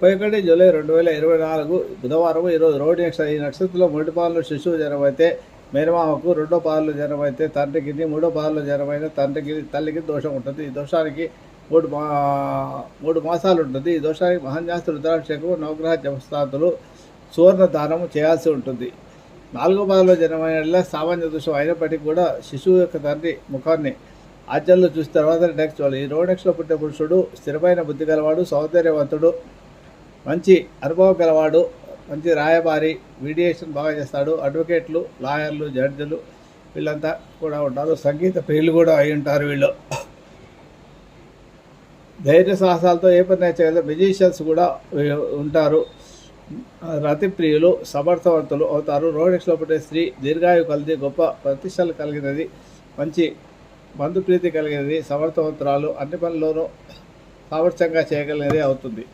31 July 2024 బుధవారం. ఈరోజు road next ఈ నక్షత్రంలో మొదటి పాదంలో శిశువు జన్మైతే మేనమామకు, రెండో పాదంలో జన్మైతే తండ్రికి, మూడో పాదంలో జన్మైన తండ్రికి, తల్లికి దోషం ఉంటుంది. ఈ దోషానికి మూడు మాసాలు ఉంటుంది. ఈ దోషానికి మహాన్యాస రుద్రాభిషేకం, నవగ్రహ జపస్థాతులు, సువర్ణ దానము చేయాల్సి ఉంటుంది. 4వ పాదంలో జన్మైన సామాన్య దోషం అయినప్పటికీ కూడా శిశువు యొక్క తండ్రి ముఖాన్ని ఆచరణలో చూసిన తర్వాత నెక్స్ట్ వాళ్ళు. ఈ రోడ్ నెక్స్ట్లో పుట్టిన పురుషుడు స్థిరమైన బుద్ధి గలవాడు, సౌందర్యవంతుడు, మంచి అనుభవం గలవాడు, మంచి రాయబారి, మీడియేషన్ బాగా చేస్తాడు. అడ్వకేట్లు, లాయర్లు, జడ్జిలు వీళ్ళంతా కూడా ఉంటారు. సంగీత ప్రియులు కూడా అయి ఉంటారు వీళ్ళు. ధైర్య సాహసాలతో ఏ పని చేయగలరు. మ్యూజిషియన్స్ కూడా ఉంటారు. రతి ప్రియులు, సమర్థవంతులు అవుతారు. రోడెక్స్లో పుట్టే స్త్రీ దీర్ఘాయు కలిగి, గొప్ప ప్రతిష్టలు కలిగినది, మంచి బంధుప్రీతి కలిగినది, సమర్థవంతురాలు, అన్ని పనుల్లోనూ సామర్థ్యంగా చేయగలిగినది అవుతుంది.